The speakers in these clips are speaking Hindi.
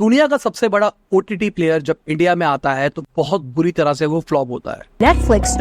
दुनिया का सबसे बड़ा OTT प्लेयर जब इंडिया में आता है तो बहुत बुरी तरह से वो फ्लॉप होता है। Netflix.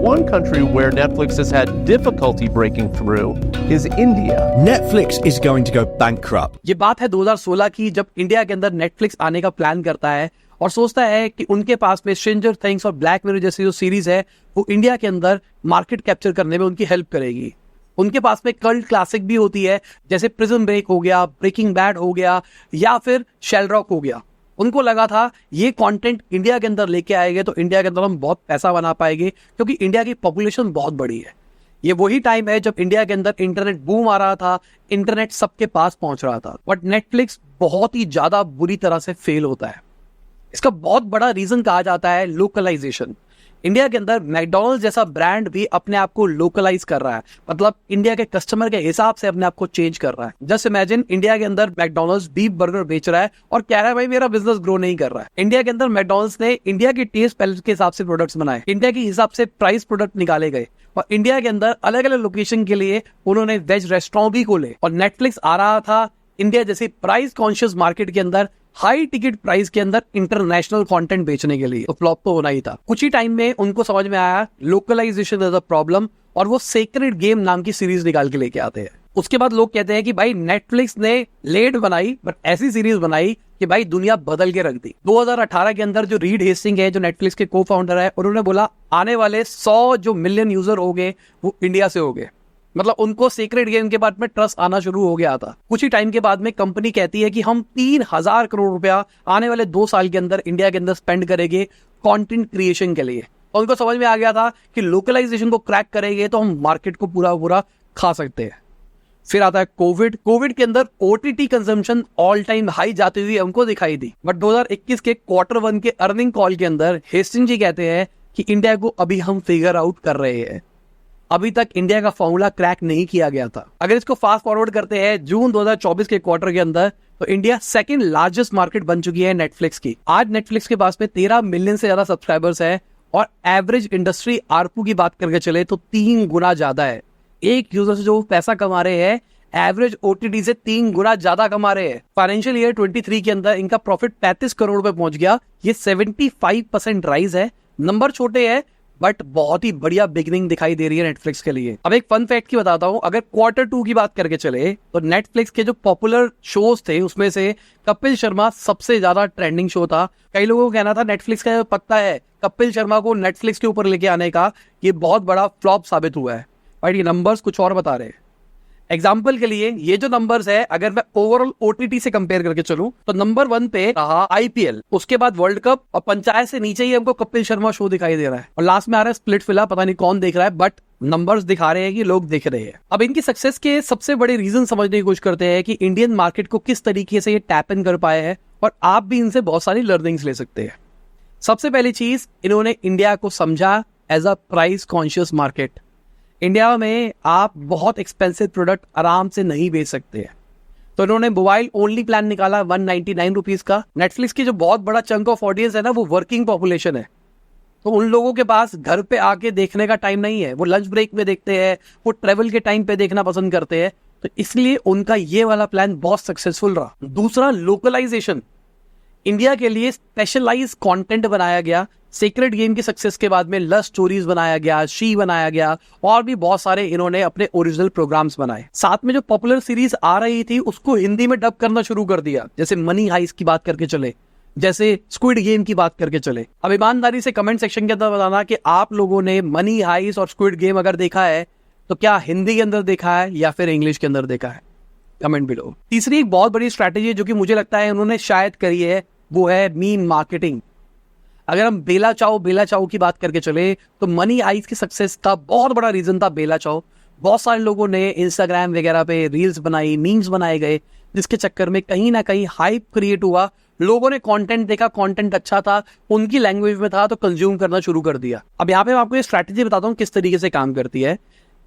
One country where Netflix has had difficulty breaking through is India. Netflix is going to go bankrupt. ये बात है 2016 की, जब इंडिया के अंदर नेटफ्लिक्स आने का प्लान करता है और सोचता है कि उनके पास में स्ट्रेंजर थिंग्स और ब्लैक मिरर जैसी जो सीरीज है वो इंडिया के अंदर मार्केट कैप्चर करने में उनकी हेल्प करेगी। उनके पास में कल्ट क्लासिक भी होती है, जैसे प्रिजन ब्रेक हो गया, ब्रेकिंग बैड हो गया या फिर शेलरॉक हो गया। उनको लगा था ये कंटेंट इंडिया के अंदर लेके आएंगे तो इंडिया के अंदर हम बहुत पैसा बना पाएंगे, क्योंकि इंडिया की पॉपुलेशन बहुत बड़ी है। ये वही टाइम है जब इंडिया के अंदर इंटरनेट बूम आ रहा था, इंटरनेट सबके पास पहुंच रहा था। बट नेटफ्लिक्स बहुत ही ज्यादा बुरी तरह से फेल होता है। इसका बहुत बड़ा रीजन कहा जाता है लोकलाइजेशन। इंडिया के अंदर मैकडॉनल्ड्स जैसा ब्रांड भी अपने आप को लोकलाइज कर रहा है, मतलब इंडिया के कस्टमर के हिसाब से अपने आप को चेंज कर रहा है। जस्ट इमेजिन, इंडिया के अंदर मैकडॉनल्ड्स बीफ बर्गर बेच रहा है और कह रहा है भाई मेरा बिजनेस ग्रो नहीं कर रहा है। इंडिया के अंदर मैकडॉनल्ड्स ने इंडिया की टेस्ट पैलेट के हिसाब से प्रोडक्ट्स बनाए, इंडिया के हिसाब से प्राइस प्रोडक्ट निकाले गए और इंडिया के अंदर अलग अलग लोकेशन के लिए उन्होंने वेज रेस्टोरेंट भी खोले। और नेटफ्लिक्स आ रहा था इंडिया जैसी प्राइस कॉन्शियस मार्केट के अंदर, हाई टिकट प्राइस के अंदर इंटरनेशनल कंटेंट बेचने के लिए, तो फ्लॉप तो होना ही था। कुछ ही टाइम में उनको समझ में आया लोकलाइजेशन इज अ प्रॉब्लम और वो सेक्रेड गेम नाम की सीरीज निकाल के लेके आते हैं। उसके बाद लोग कहते हैं कि भाई नेटफ्लिक्स ने लेट बनाई बट ऐसी सीरीज बनाई कि भाई दुनिया बदल के रख दी। 2018 के अंदर जो रीड हेस्टिंग है, जो नेटफ्लिक्स के को फाउंडर है, उन्होंने बोला आने वाले 100 जो मिलियन यूजर हो गए वो इंडिया से हो गए। मतलब उनको सीक्रेट गेम के बाद में ट्रस्ट आना शुरू हो गया था। कुछ ही टाइम के बाद में कंपनी कहती है कि हम 3000 करोड़ रुपया आने वाले 2 साल के अंदर इंडिया के अंदर स्पेंड करेंगे कंटेंट क्रिएशन के लिए। और उनको समझ में आ गया था कि लोकलाइजेशन को क्रैक करेंगे तो हम मार्केट को पूरा खा सकते हैं। फिर आता है कोविड के अंदर OTT consumption all time high जाती हुई हमको दिखाई दी। बट 2021 के Q1 के अर्निंग कॉल के अंदर हेस्टिंग जी कहते हैं कि इंडिया को अभी हम फिगर आउट कर रहे हैं, अभी तक इंडिया का फॉर्मूला क्रैक नहीं किया गया था। अगर इसको फास्ट फॉरवर्ड करते हैं जून 2024 के क्वार्टर के अंदर, तो इंडिया सेकंड लार्जेस्ट मार्केट बन चुकी है नेटफ्लिक्स की। आज नेटफ्लिक्स के पास में 13 मिलियन से ज्यादा सब्सक्राइबर्स है और एवरेज इंडस्ट्री आरपू की बात करके चले तो 3 गुना ज्यादा है। एक यूजर से जो पैसा कमा रहे हैं एवरेज OTT से 3 गुना ज्यादा कमा रहे हैं। फाइनेंशियल ईयर 23 के अंदर इनका प्रॉफिट 35 करोड़ पे पहुंच गया। ये 75% राइज है। नंबर छोटे हैं बट बहुत ही बढ़िया बिगिनिंग दिखाई दे रही है नेटफ्लिक्स के लिए। अब एक फन फैक्ट की बताता हूं, अगर Q2 की बात करके चले तो नेटफ्लिक्स के जो पॉपुलर शोज थे उसमें से कपिल शर्मा सबसे ज्यादा ट्रेंडिंग शो था। कई लोगों को कहना था नेटफ्लिक्स का पक्का है कपिल शर्मा को नेटफ्लिक्स के ऊपर लेके आने का, ये बहुत बड़ा फ्लॉप साबित हुआ है। बट ये नंबर्स कुछ और बता रहे हैं। एग्जाम्पल के लिए ये जो नंबर्स है, अगर मैं ओवरऑल OTT से कंपेयर करके चलूं तो नंबर 1 पे रहा IPL, उसके बाद वर्ल्ड कप और पंचायत से नीचे ही हमको कपिल शर्मा शो दिखाई दे रहा है और लास्ट में आ रहा है स्प्लिट फिला। पता नहीं कौन देख रहा है बट नंबर्स दिखा रहे हैं कि लोग देख रहे हैं। अब इनकी सक्सेस के सबसे बड़े रीजन समझने की कोशिश करते हैं कि इंडियन मार्केट को किस तरीके से ये टैप इन कर पाए हैं और आप भी इनसे बहुत सारी लर्निंग्स ले सकते हैं। सबसे पहली चीज, इन्होंने इंडिया को समझा as a price conscious market. India में आप बहुत एक्सपेंसिव प्रोडक्ट आराम से नहीं बेच सकते हैं, तो इन्होंने मोबाइल ओनली प्लान निकाला 199 रुपीज का। नेटफ्लिक्स की जो बहुत बड़ा चंक ऑफ ऑडियंस है ना, वो वर्किंग पॉपुलेशन है, तो उन लोगों के पास घर पे आके देखने का टाइम नहीं है। वो लंच ब्रेक में देखते हैं, वो ट्रेवल के टाइम पे देखना पसंद करते हैं, तो इसलिए उनका ये वाला प्लान बहुत सक्सेसफुल रहा। दूसरा, लोकलाइजेशन। इंडिया के लिए स्पेशलाइज कंटेंट बनाया गया। सीक्रेट गेम की सक्सेस के बाद में लव स्टोरीज बनाया गया, शी बनाया गया और भी बहुत सारे इन्होंने अपने ओरिजिनल प्रोग्राम्स बनाए। साथ में जो पॉपुलर सीरीज आ रही थी उसको हिंदी में डब करना शुरू कर दिया, जैसे मनी हाइस्ट की बात करके चले, जैसे स्क्विड गेम की बात करके चले। अब ईमानदारी से कमेंट सेक्शन के अंदर बताना कि आप लोगों ने मनी हाइस्ट और स्क्विड गेम अगर देखा है तो क्या हिंदी के अंदर देखा है या फिर इंग्लिश के अंदर देखा है, कमेंट बिलो। तीसरी एक बहुत बड़ी स्ट्रैटेजी जो कि मुझे लगता है उन्होंने शायद करी है, वो है मीम मार्केटिंग। अगर हम बेला चाओ की बात करके चले तो मनी हाइस्ट की सक्सेस का बहुत बड़ा रीजन था बेला चाओ। बहुत सारे लोगों ने इंस्टाग्राम वगैरह पे रील्स बनाई, मीम्स बनाए गए, जिसके चक्कर में कहीं ना कहीं हाइप क्रिएट हुआ। लोगों ने कंटेंट देखा, कंटेंट अच्छा था, उनकी लैंग्वेज में था, तो कंज्यूम करना शुरू कर दिया। अब यहाँ पे मैं आपको ये स्ट्रैटेजी बताता हूँ किस तरीके से काम करती है।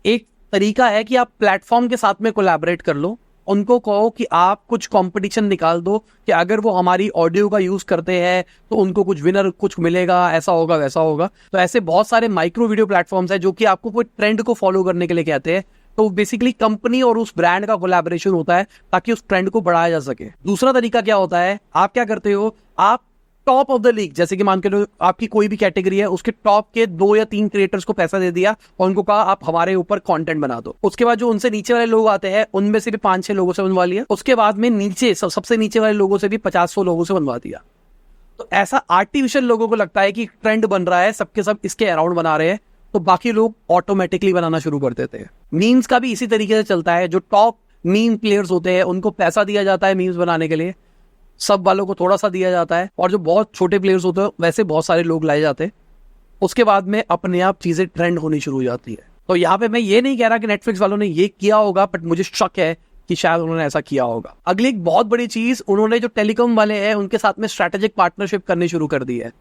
एक तरीका है कि आप प्लेटफॉर्म के साथ में कोलैबोरेट कर लो, उनको कहो कि आप कुछ कंपटीशन निकाल दो कि अगर वो हमारी ऑडियो का यूज करते हैं तो उनको कुछ विनर कुछ मिलेगा, ऐसा होगा वैसा होगा। तो ऐसे बहुत सारे माइक्रो वीडियो प्लेटफॉर्म्स हैं जो कि आपको कोई ट्रेंड को फॉलो करने के लिए कहते हैं, तो बेसिकली कंपनी और उस ब्रांड का कोलैबोरेशन होता है ताकि उस ट्रेंड को बढ़ाया जा सके। दूसरा तरीका क्या होता है, आप क्या करते हो, आप टॉप ऑफ द लीग, जैसे कि मान के लो आपकी कोई भी कैटेगरी है, उसके टॉप के 2 या 3 क्रिएटर्स को पैसा दे दिया और उनको कहा आप हमारे ऊपर कंटेंट बना दो। उसके बाद जो उनसे नीचे वाले लोग आते हैं उनमें से भी 5-6 लोगों से बनवा लिया। उसके बाद में नीचे सबसे नीचे वाले लोगों से भी 50-100 लोगों से बनवा दिया। तो ऐसा आर्टिफिशियल लोगों को लगता है कि ट्रेंड बन रहा है, सबके सब इसके अराउंड बना रहे हैं, तो बाकी लोग ऑटोमेटिकली बनाना शुरू कर देते हैं। मीम्स का भी इसी तरीके से चलता है। जो टॉप मीम प्लेयर्स होते हैं उनको पैसा दिया जाता है मीम्स बनाने के लिए, सब वालों को थोड़ा सा दिया जाता है, और जो बहुत छोटे प्लेयर्स होते हैं वैसे बहुत सारे लोग लाए जाते हैं। उसके बाद में अपने आप चीजें ट्रेंड होनी शुरू हो जाती है। तो यहाँ पे मैं ये नहीं कह रहा कि नेटफ्लिक्स वालों ने ये किया होगा, बट मुझे शक है कि शायद उन्होंने ऐसा किया होगा। अगली एक बहुत बड़ी चीज, उन्होंने जो टेलीकॉम वाले हैं उनके साथ में स्ट्रेटेजिक पार्टनरशिप करनी शुरू कर दी है।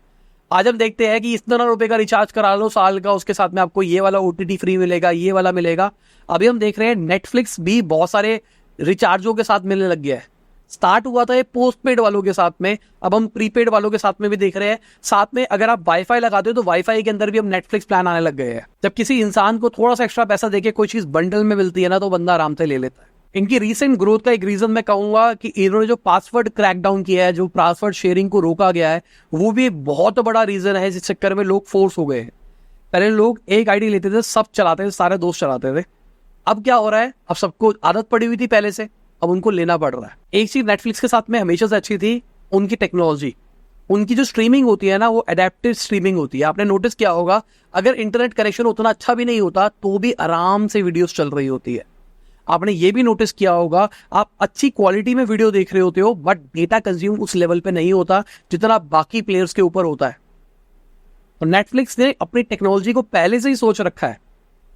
आज हम देखते हैं कि इतना रुपए का रिचार्ज करा लो साल का, उसके साथ में आपको ये वाला OTT फ्री मिलेगा, ये वाला मिलेगा। अभी हम देख रहे हैं नेटफ्लिक्स भी बहुत सारे रिचार्जों के साथ मिलने लग गया है। स्टार्ट हुआ था ये पोस्ट पेड वालों के साथ में, अब हम प्रीपेड वालों के साथ में भी देख रहे हैं। साथ में अगर आप वाईफाई लगाते हो तो वाईफाई के अंदर भी हम नेटफ्लिक्स प्लान आने लग गए हैं। जब किसी इंसान को थोड़ा सा एक्स्ट्रा पैसा देके कोई चीज बंडल में मिलती है ना, तो बंदा आराम से ले लेता है। इनकी रीसेंट ग्रोथ का एक रीजन मैं कहूंगा कि इन्होंने जो पासवर्ड क्रैकडाउन किया है, जो पासवर्ड शेयरिंग को रोका गया है, वो भी एक बहुत बड़ा रीजन है जिस चक्कर में लोग फोर्स हो गए हैं। पहले लोग एक आईडी लेते थे, सब चलाते थे, सारे दोस्त चलाते थे। अब क्या हो रहा है, अब सबको आदत पड़ी हुई थी पहले से, अब उनको लेना पड़ रहा है। एक चीज नेटफ्लिक्स के साथ में हमेशा से अच्छी थी, उनकी टेक्नोलॉजी। उनकी जो स्ट्रीमिंग होती है ना, वो एडेप्टिव स्ट्रीमिंग होती है। आपने नोटिस किया होगा, अगर इंटरनेट कनेक्शन उतना अच्छा भी नहीं होता तो भी आराम से वीडियोस चल रही होती है। आपने ये भी नोटिस किया होगा, आप अच्छी क्वालिटी में वीडियो देख रहे होते हो, बट डेटा कंज्यूम उस लेवल पे नहीं होता जितना बाकी प्लेयर्स के ऊपर होता है। तो नेटफ्लिक्स ने अपनी टेक्नोलॉजी को पहले से ही सोच रखा है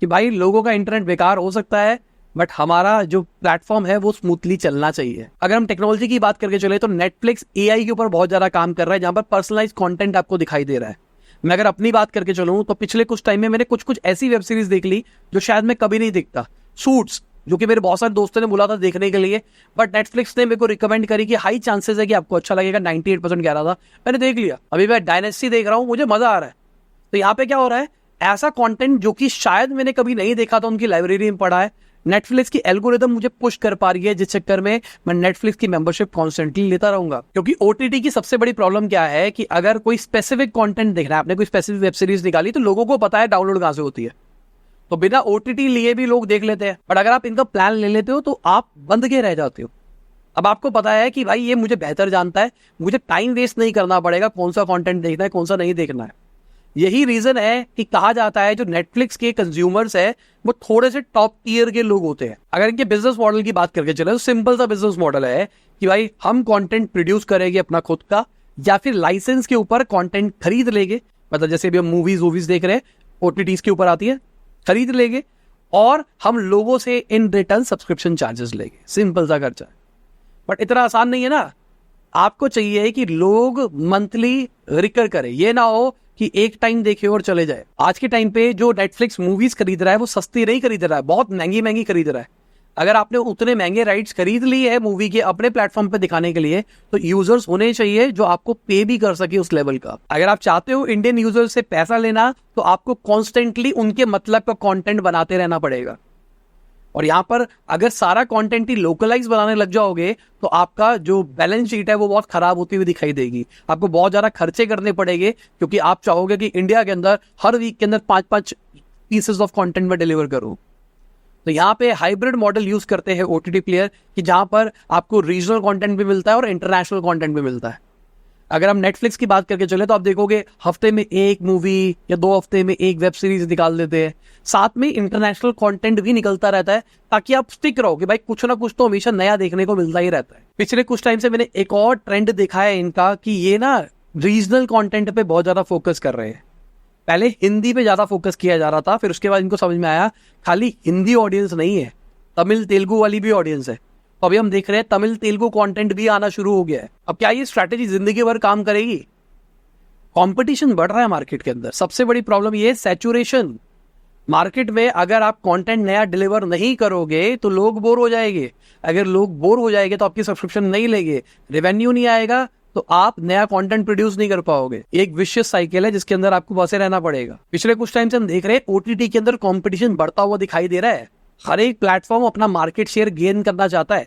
कि भाई लोगों का इंटरनेट बेकार हो सकता है, बट हमारा जो प्लेटफॉर्म है वो स्मूथली चलना चाहिए। अगर हम टेक्नोलॉजी की बात करके चले तो नेटफ्लिक्स AI के ऊपर बहुत ज्यादा काम कर रहा है, जहां पर पर्सनलाइज कंटेंट आपको दिखाई दे रहा है। मैं अगर अपनी बात करके चलूं तो पिछले कुछ टाइम में मैंने कुछ ऐसी वेब सीरीज देख ली जो शायद मैं कभी नहीं देखता। सूट्स, जो कि मेरे बहुत सारे दोस्तों ने बोला था देखने के लिए, बट नेटफ्लिक्स ने मेरे को रिकमेंड करी कि हाई चांसेस है कि आपको अच्छा लगेगा। 98% कह रहा था, मैंने देख लिया। अभी मैं डायनेस्टी देख रहा हूँ, मुझे मजा आ रहा है। तो यहाँ पे क्या हो रहा है, ऐसा कंटेंट जो कि शायद मैंने कभी नहीं देखा था, उनकी लाइब्रेरी में पड़ा है, नेटफ्लिक्स की एल्गोरिदम मुझे पुश कर पा रही है, जिस चक्कर में मैं नेटफ्लिक्स की मेंबरशिप कॉन्स्टेंटली लेता रहूंगा। क्योंकि OTT की सबसे बड़ी प्रॉब्लम क्या है कि अगर कोई स्पेसिफिक कंटेंट देखना है, आपने कोई स्पेसिफिक वेब सीरीज निकाली, तो लोगों को पता है डाउनलोड कहां से होती है, तो बिना OTT लिए भी लोग देख लेते हैं। बट अगर आप इनका प्लान ले लेते हो तो आप बंद के रह जाते हो। अब आपको पता है कि भाई ये मुझे बेहतर जानता है, मुझे टाइम वेस्ट नहीं करना पड़ेगा कौन सा कंटेंट देखना है, कौन सा नहीं देखना है। यही रीजन है कि कहा जाता है जो नेटफ्लिक्स के कंज्यूमर्स है वो थोड़े से टॉप टियर के लोग होते हैं। अगर इनके बिजनेस मॉडल की बात करके चले तो सिंपल सा बिजनेस मॉडल है कि भाई हम कंटेंट प्रोड्यूस करेंगे अपना खुद का, या फिर लाइसेंस के ऊपर कंटेंट खरीद लेंगे। मतलब जैसे अभी हम मूवीज देख रहे हैं, OTTs के ऊपर आती है, खरीद लेंगे और हम लोगों से इन रिटर्न सब्सक्रिप्शन चार्जेस लेंगे। सिंपल सा खर्चा है, बट इतना आसान नहीं है ना। आपको चाहिए कि लोग मंथली रिकर करें, ये ना हो कि एक टाइम देखे और चले जाए। आज के टाइम पे जो नेटफ्लिक्स मूवीज खरीद रहा है वो सस्ती नहीं खरीद रहा है, बहुत महंगी खरीद रहा है। अगर आपने उतने महंगे राइट्स खरीद लिए है मूवी के अपने प्लेटफॉर्म पे दिखाने के लिए, तो यूजर्स होने चाहिए जो आपको पे भी कर सके उस लेवल का। अगर आप चाहते हो इंडियन यूजर्स से पैसा लेना, तो आपको कॉन्स्टेंटली उनके मतलब का कंटेंट बनाते रहना पड़ेगा। और यहाँ पर अगर सारा कंटेंट ही लोकलाइज बनाने लग जाओगे तो आपका जो बैलेंस शीट है वो बहुत खराब होती हुई दिखाई देगी। आपको बहुत ज्यादा खर्चे करने पड़ेंगे, क्योंकि आप चाहोगे कि इंडिया के अंदर हर वीक के अंदर 5-5 पीसेस ऑफ कंटेंट में डिलीवर करूं। तो यहाँ पे हाइब्रिड मॉडल यूज करते हैं OTT प्लेयर, कि जहां पर आपको रीजनल कंटेंट भी मिलता है और इंटरनेशनल कंटेंट भी मिलता है। अगर हम नेटफ्लिक्स की बात करके चले तो आप देखोगे हफ्ते में एक मूवी या 2 हफ्ते में एक वेब सीरीज निकाल देते हैं, साथ में इंटरनेशनल कंटेंट भी निकलता रहता है, ताकि आप स्टिक रहो कि भाई कुछ ना कुछ तो हमेशा नया देखने को मिलता ही रहता है। पिछले कुछ टाइम से मैंने एक और ट्रेंड देखा है इनका, कि ये ना रीजनल कंटेंट पे बहुत ज्यादा फोकस कर रहे हैं। पहले हिंदी पे ज्यादा फोकस किया जा रहा था, फिर उसके बाद इनको समझ में आया खाली हिंदी ऑडियंस नहीं है, तमिल तेलुगु वाली भी ऑडियंस है। तो अभी हम देख रहे हैं तमिल तेलुगु कंटेंट भी आना शुरू हो गया है। अब क्या ये स्ट्रैटेजी जिंदगी भर काम करेगी? कंपटीशन बढ़ रहा है मार्केट के अंदर। सबसे बड़ी प्रॉब्लम ये सैचुरेशन। मार्केट में अगर आप कंटेंट नया डिलीवर नहीं करोगे तो लोग बोर हो जाएंगे। अगर लोग बोर हो जाएंगे तो आपकी सब्सक्रिप्शन नहीं लेंगे, रेवेन्यू नहीं आएगा, तो आप नया कंटेंट प्रोड्यूस नहीं कर पाओगे। एक विशियस साइकिल है जिसके अंदर आपको बसे रहना पड़ेगा। पिछले कुछ टाइम से हम देख रहे हैं OTT के अंदर कंपटीशन बढ़ता हुआ दिखाई दे रहा है। हर एक प्लेटफॉर्म अपना मार्केट शेयर गेन करना चाहता है।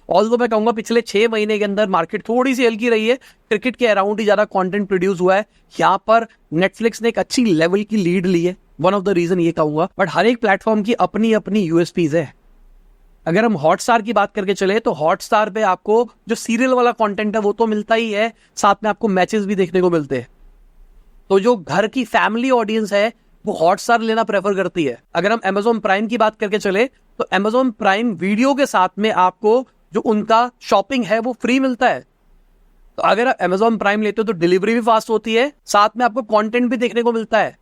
ऑल्दो मैं कहूंगा पिछले 6 महीने के अंदर मार्केट थोड़ी सी हल्की रही है, क्रिकेट के अराउंड ही ज्यादा कंटेंट प्रोड्यूस हुआ है। यहाँ पर नेटफ्लिक्स ने एक अच्छी लेवल की लीड ली है, वन ऑफ द रीजन ये कहूंगा। बट हर एक प्लेटफॉर्म की अपनी अपनी यूएसपीज है। अगर हम हॉटस्टार की बात करके चले तो हॉटस्टार पे आपको जो सीरियल वाला कंटेंट है वो तो मिलता ही है, साथ में आपको मैचेस भी देखने को मिलते हैं। तो जो घर की फैमिली ऑडियंस है वो हॉटस्टार लेना प्रेफर करती है। अगर हम Amazon प्राइम की बात करके चले तो Amazon प्राइम वीडियो के साथ में आपको जो उनका शॉपिंग है वो फ्री मिलता है। तो अगर आप Amazon प्राइम लेते हो तो डिलीवरी भी फास्ट होती है, साथ में आपको कंटेंट भी देखने को मिलता है।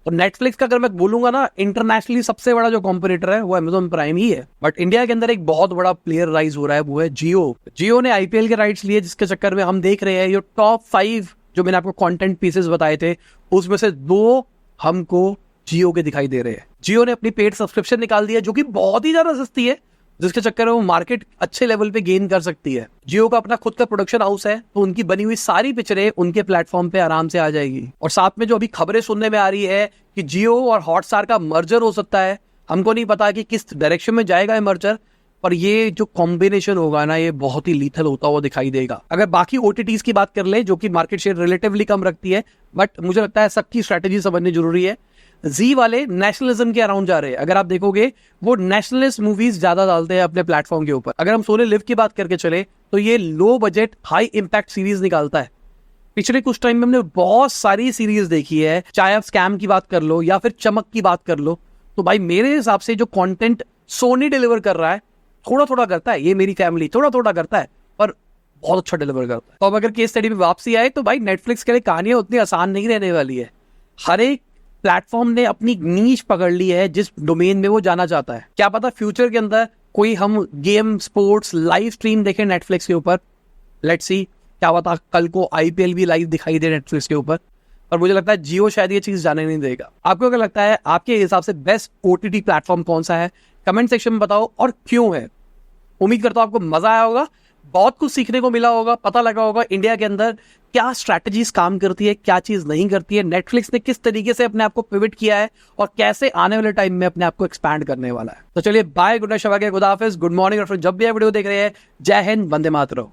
तो नेटफ्लिक्स का अगर मैं बोलूंगा ना, इंटरनेशनली सबसे बड़ा जो कॉम्पिटिटर है वो Amazon प्राइम ही है। बट इंडिया के अंदर एक बहुत बड़ा प्लेयर राइज हो रहा है, वो है जियो। जियो ने IPL के राइट्स लिए, जिसके चक्कर में हम देख रहे हैं ये टॉप 5 जो मैंने आपको कंटेंट पीसेस बताए थे उसमें से 2 हमको जियो के दिखाई दे रहे हैं। जियो ने अपनी पेड सब्सक्रिप्शन निकाल दी है जो कि बहुत ही ज्यादा सस्ती है, जिसके चक्कर में वो मार्केट अच्छे लेवल पे गेन कर सकती है। जियो का अपना खुद का प्रोडक्शन हाउस है, तो उनकी बनी हुई सारी पिक्चरें उनके प्लेटफॉर्म पे आराम से आ जाएगी। और साथ में जो अभी खबरें सुनने में आ रही है कि जियो और हॉटस्टार का मर्जर हो सकता है, हमको नहीं पता कि किस डायरेक्शन में जाएगा ये मर्जर, पर ये जो कॉम्बिनेशन होगा ना ये बहुत ही लीथल होता हुआ दिखाई देगा। अगर बाकी OTTs की बात कर ले जो कि मार्केट शेयर रिलेटिवली कम रखती है, बट मुझे लगता है सबकी स्ट्रैटेजी समझनी जरूरी है। जी वाले नेशनलिज्म के अराउंड जा रहे हैं। अगर आप देखोगे वो नेशनलिस्ट मूवीज ज्यादा डालते हैं अपने प्लेटफॉर्म के ऊपर। अगर हम सोने लिव की बात करके चले तो ये low budget high impact series निकालता है। पिछले कुछ टाइम में हमने बहुत सारी सीरीज देखी है, चाहे आप स्कैम की बात कर लो या फिर चमक की बात कर लो। तो भाई मेरे हिसाब से जो कंटेंट सोनी डिलीवर कर रहा है, थोड़ा थोड़ा करता है, ये मेरी फैमिली थोड़ा थोड़ा करता है पर बहुत अच्छा डिलीवर करता है। तो अब अगर केस स्टडी में वापसी आए तो भाई नेटफ्लिक्स के लिए कहानियां उतनी आसान नहीं रहने वाली है। हर एक प्लेटफॉर्म ने अपनी नीश पकड़ ली है जिस डोमेन में वो जाना चाहता है। क्या पता फ्यूचर के अंदर कोई हम गेम, स्पोर्ट्स, लाइव स्ट्रीम देखें नेटफ्लिक्स के ऊपर। लेट्स सी, क्या पता कल को IPL भी लाइव दिखाई दे नेटफ्लिक्स के ऊपर। पर मुझे लगता है जियो शायद ये चीज जाने नहीं देगा। आपको क्या लगता है, आपके हिसाब से बेस्ट OTT प्लेटफॉर्म कौन सा है? कमेंट सेक्शन में बताओ और क्यों है। उम्मीद करता हूं आपको मजा आया होगा, बहुत कुछ सीखने को मिला होगा, पता लगा होगा इंडिया के अंदर क्या स्ट्रैटेजीज काम करती है, क्या चीज नहीं करती है, नेटफ्लिक्स ने किस तरीके से अपने आप को पिवट किया है और कैसे आने वाले टाइम में अपने आप को एक्सपैंड करने वाला है। तो चलिए बाय, गुड नाइट, शबा के, खुदा हाफिज, गुड मॉर्निंग। और फिर जब भी आप वीडियो देख रहे हैं, जय हिंद, वंदे मातरम।